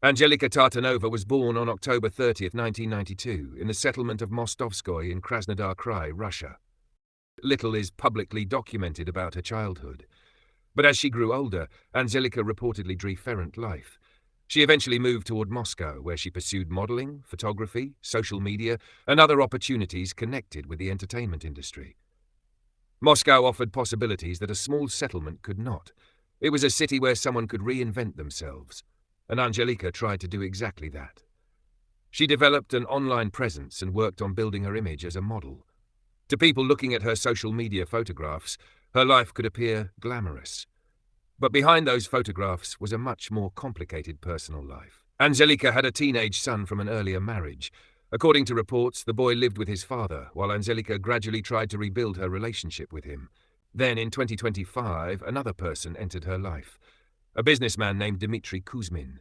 Anzhelika Tartanova was born on October 30, 1992, in the settlement of Mostovskoye in Krasnodar Krai, Russia. Little is publicly documented about her childhood. But as she grew older, Anzhelika reportedly drew different life. She eventually moved toward Moscow, where she pursued modeling, photography, social media, and other opportunities connected with the entertainment industry. Moscow offered possibilities that a small settlement could not. It was a city where someone could reinvent themselves, and Anzhelika tried to do exactly that. She developed an online presence and worked on building her image as a model. To people looking at her social media photographs, her life could appear glamorous. But behind those photographs was a much more complicated personal life. Anzhelika had a teenage son from an earlier marriage. According to reports, the boy lived with his father, while Anzhelika gradually tried to rebuild her relationship with him. Then, in 2025, another person entered her life, a businessman named Dmitry Kuzmin.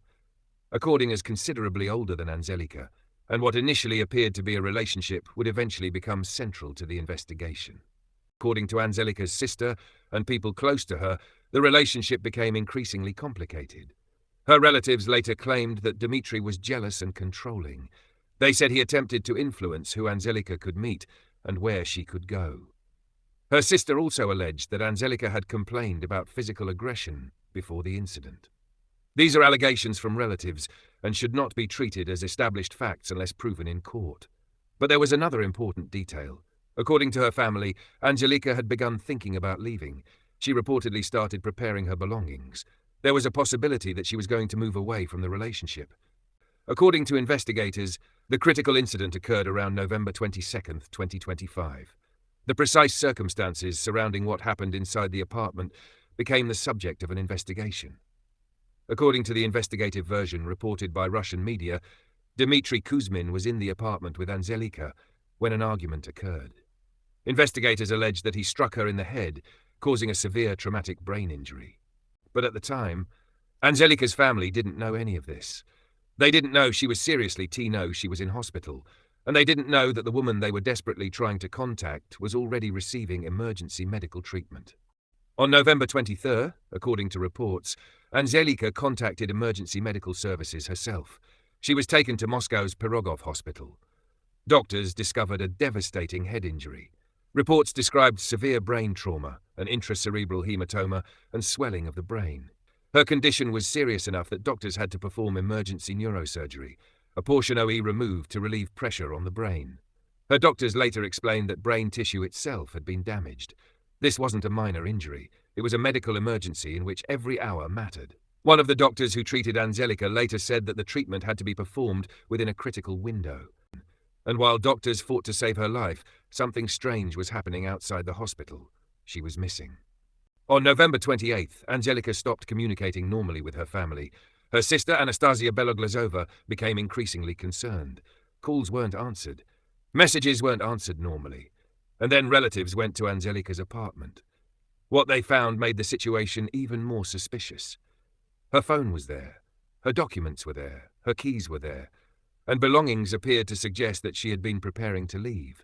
According as considerably older than Anzhelika, and what initially appeared to be a relationship would eventually become central to the investigation. According to Anzhelika's sister and people close to her, the relationship became increasingly complicated. Her relatives later claimed that Dmitry was jealous and controlling. They said he attempted to influence who Anzhelika could meet and where she could go. Her sister also alleged that Anzhelika had complained about physical aggression before the incident. These are allegations from relatives and should not be treated as established facts unless proven in court. But there was another important detail. According to her family, Anzhelika had begun thinking about leaving. She reportedly started preparing her belongings. There was a possibility that she was going to move away from the relationship. According to investigators, the critical incident occurred around November 22, 2025. The precise circumstances surrounding what happened inside the apartment became the subject of an investigation. According to the investigative version reported by Russian media, Dmitry Kuzmin was in the apartment with Anzhelika when an argument occurred. Investigators alleged that he struck her in the head, causing a severe traumatic brain injury. But at the time, Anzhelika's family didn't know any of this. They didn't know she was seriously she was in hospital, and they didn't know that the woman they were desperately trying to contact was already receiving emergency medical treatment. On November 23rd, according to reports, Anzhelika contacted emergency medical services herself. She was taken to Moscow's Pirogov hospital. Doctors discovered a devastating head injury. Reports described severe brain trauma, an intracerebral hematoma, and swelling of the brain. Her condition was serious enough that doctors had to perform emergency neurosurgery, a portion OE removed to relieve pressure on the brain. Her doctors later explained that brain tissue itself had been damaged. This wasn't a minor injury. It was a medical emergency in which every hour mattered. One of the doctors who treated Anzhelika later said that the treatment had to be performed within a critical window. And while doctors fought to save her life, something strange was happening outside the hospital. She was missing. On November 28th, Anzhelika stopped communicating normally with her family. Her sister, Anastasia Beloglazova, became increasingly concerned. Calls weren't answered. Messages weren't answered normally. And then relatives went to Anzhelika's apartment. What they found made the situation even more suspicious. Her phone was there. Her documents were there. Her keys were there. And belongings appeared to suggest that she had been preparing to leave.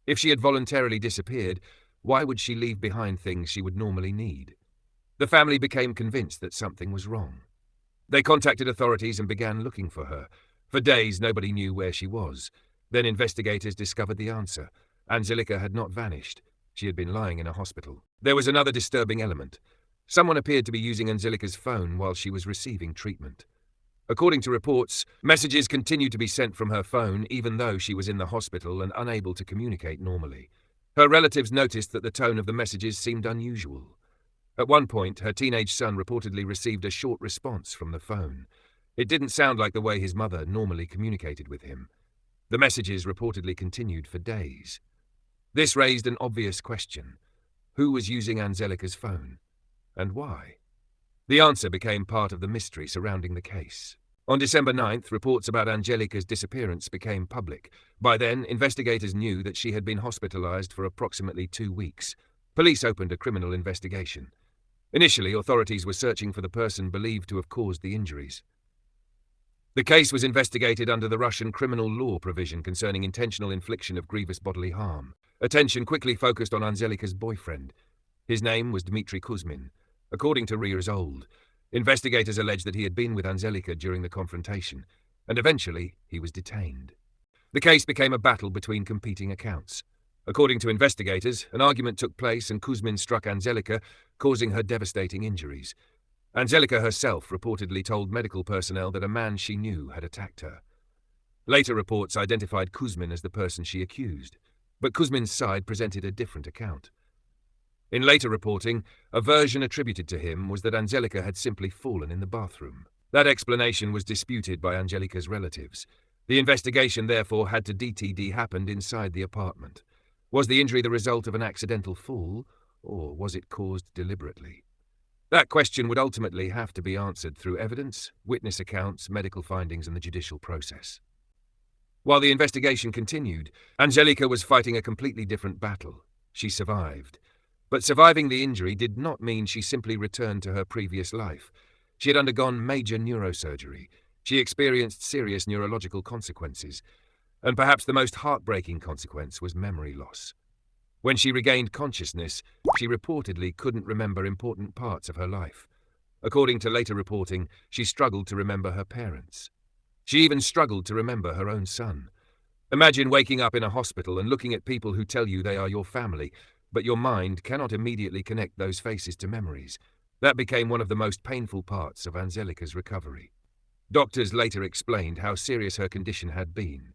If she had voluntarily disappeared, why would she leave behind things she would normally need? The family became convinced that something was wrong. They contacted authorities and began looking for her. For days, nobody knew where she was. Then investigators discovered the answer. Anzhelika had not vanished. She had been lying in a hospital. There was another disturbing element. Someone appeared to be using Anzhelika's phone while she was receiving treatment. According to reports, messages continued to be sent from her phone even though she was in the hospital and unable to communicate normally. Her relatives noticed that the tone of the messages seemed unusual. At one point, her teenage son reportedly received a short response from the phone. It didn't sound like the way his mother normally communicated with him. The messages reportedly continued for days. This raised an obvious question. Who was using Anzhelika's phone? And why? The answer became part of the mystery surrounding the case. On December 9th, reports about Anzhelika's disappearance became public. By then, investigators knew that she had been hospitalized for approximately 2 weeks. Police opened a criminal investigation. Initially, authorities were searching for the person believed to have caused the injuries. The case was investigated under the Russian criminal law provision concerning intentional infliction of grievous bodily harm. Attention quickly focused on Anzhelika's boyfriend. His name was Dmitry Kuzmin. According to Ria's old, Investigators alleged that he had been with Anzhelika during the confrontation, and eventually he was detained. The case became a battle between competing accounts. According to investigators, an argument took place and Kuzmin struck Anzhelika, causing her devastating injuries. Anzhelika herself reportedly told medical personnel that a man she knew had attacked her. Later reports identified Kuzmin as the person she accused, but Kuzmin's side presented a different account. In later reporting, a version attributed to him was that Anzhelika had simply fallen in the bathroom. That explanation was disputed by Anzhelika's relatives. The investigation therefore had to DTD happened inside the apartment. Was the injury the result of an accidental fall, or was it caused deliberately? That question would ultimately have to be answered through evidence, witness accounts, medical findings, and the judicial process. While the investigation continued, Anzhelika was fighting a completely different battle. She survived. But surviving the injury did not mean she simply returned to her previous life. She had undergone major neurosurgery. She experienced serious neurological consequences. And perhaps the most heartbreaking consequence was memory loss. When she regained consciousness, she reportedly couldn't remember important parts of her life. According to later reporting, she struggled to remember her parents. She even struggled to remember her own son. Imagine waking up in a hospital and looking at people who tell you they are your family, but your mind cannot immediately connect those faces to memories. That became one of the most painful parts of Anzhelika's recovery. Doctors later explained how serious her condition had been.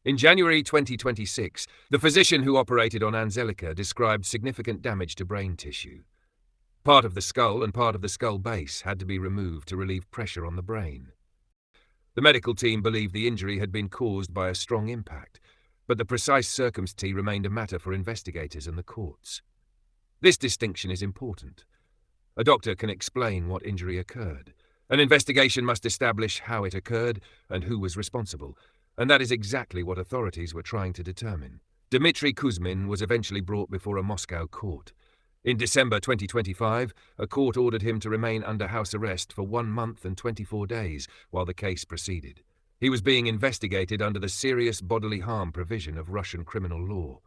In January 2026, the physician who operated on Anzhelika described significant damage to brain tissue. Part of the skull and part of the skull base had to be removed to relieve pressure on the brain. The medical team believed the injury had been caused by a strong impact, but the precise circumstance remained a matter for investigators and the courts. This distinction is important. A doctor can explain what injury occurred. An investigation must establish how it occurred and who was responsible, and that is exactly what authorities were trying to determine. Dmitry Kuzmin was eventually brought before a Moscow court. In December 2025, a court ordered him to remain under house arrest for 1 month and 24 days while the case proceeded. He was being investigated under the serious bodily harm provision of Russian criminal law.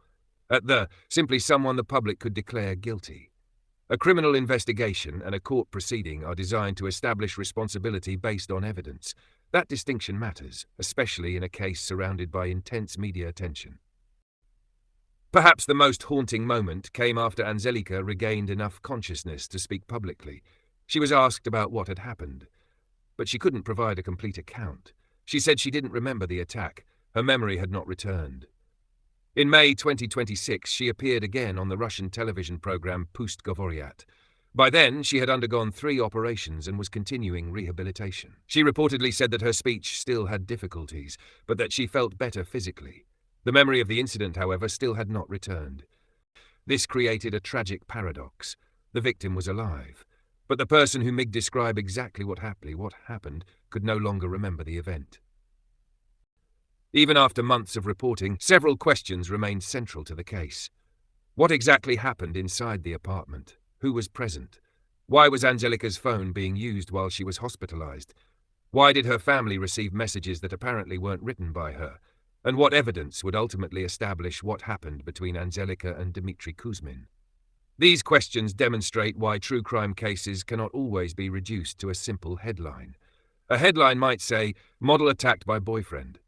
Simply someone the public could declare guilty. A criminal investigation and a court proceeding are designed to establish responsibility based on evidence. That distinction matters, especially in a case surrounded by intense media attention. Perhaps the most haunting moment came after Anzhelika regained enough consciousness to speak publicly. She was asked about what had happened, but she couldn't provide a complete account. She said she didn't remember the attack. Her memory had not returned. In May 2026, she appeared again on the Russian television program Pust Govoryat. By then, she had undergone 3 operations and was continuing rehabilitation. She reportedly said that her speech still had difficulties, but that she felt better physically. The memory of the incident, however, still had not returned. This created a tragic paradox. The victim was alive, but the person who MIG described exactly what happened could no longer remember the event. Even after months of reporting, several questions remained central to the case. What exactly happened inside the apartment? Who was present? Why was Anzhelika's phone being used while she was hospitalized? Why did her family receive messages that apparently weren't written by her? And what evidence would ultimately establish what happened between Anzhelika and Dmitry Kuzmin? These questions demonstrate why true crime cases cannot always be reduced to a simple headline. A headline might say, "Model attacked by boyfriend."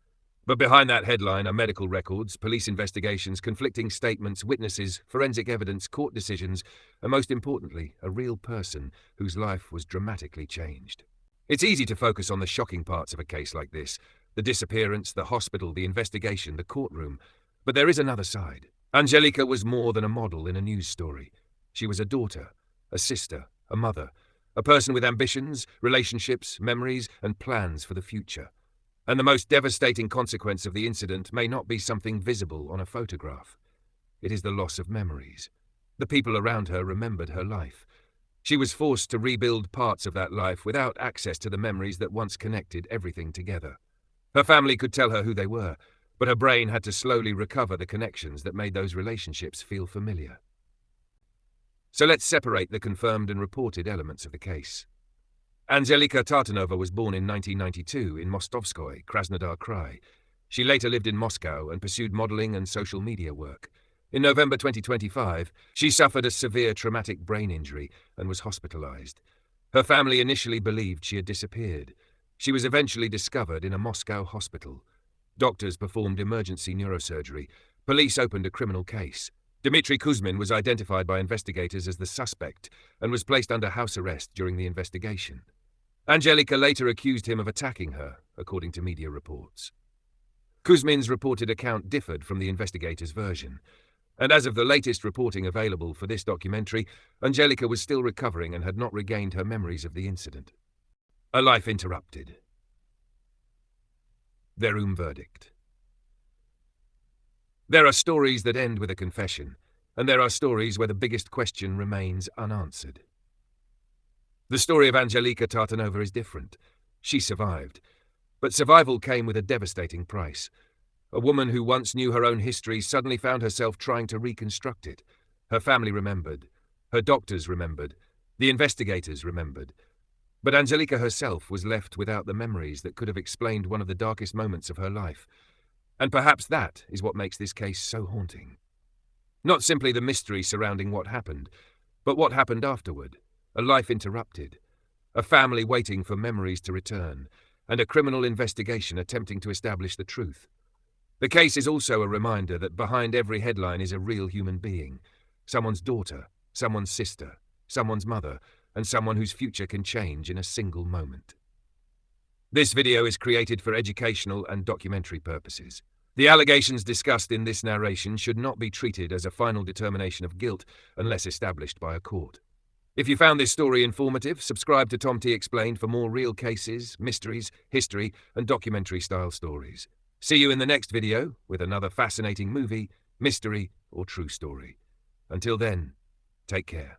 But behind that headline are medical records, police investigations, conflicting statements, witnesses, forensic evidence, court decisions, and most importantly, a real person whose life was dramatically changed. It's easy to focus on the shocking parts of a case like this: the disappearance, the hospital, the investigation, the courtroom. But there is another side. Anzhelika was more than a model in a news story. She was a daughter, a sister, a mother, a person with ambitions, relationships, memories, and plans for the future. And the most devastating consequence of the incident may not be something visible on a photograph. It is the loss of memories. The people around her remembered her life. She was forced to rebuild parts of that life without access to the memories that once connected everything together. Her family could tell her who they were, but her brain had to slowly recover the connections that made those relationships feel familiar. So let's separate the confirmed and reported elements of the case. Anzhelika Tartanova was born in 1992 in Mostovskoye, Krasnodar Krai. She later lived in Moscow and pursued modeling and social media work. In November 2025, she suffered a severe traumatic brain injury and was hospitalized. Her family initially believed she had disappeared. She was eventually discovered in a Moscow hospital. Doctors performed emergency neurosurgery. Police opened a criminal case. Dmitry Kuzmin was identified by investigators as the suspect and was placed under house arrest during the investigation. Anzhelika later accused him of attacking her, according to media reports. Kuzmin's reported account differed from the investigators' version, and as of the latest reporting available for this documentary, Anzhelika was still recovering and had not regained her memories of the incident. A life interrupted. Their verdict. There are stories that end with a confession, and there are stories where the biggest question remains unanswered. The story of Anzhelika Tartanova is different. She survived, but survival came with a devastating price. A woman who once knew her own history suddenly found herself trying to reconstruct it. Her family remembered. Her doctors remembered. The investigators remembered. But Anzhelika herself was left without the memories that could have explained one of the darkest moments of her life. And perhaps that is what makes this case so haunting. Not simply the mystery surrounding what happened, but what happened afterward. A life interrupted, a family waiting for memories to return, and a criminal investigation attempting to establish the truth. The case is also a reminder that behind every headline is a real human being, someone's daughter, someone's sister, someone's mother, and someone whose future can change in a single moment. This video is created for educational and documentary purposes. The allegations discussed in this narration should not be treated as a final determination of guilt unless established by a court. If you found this story informative, subscribe to Thomte Explained for more real cases, mysteries, history, and documentary-style stories. See you in the next video with another fascinating movie, mystery, or true story. Until then, take care.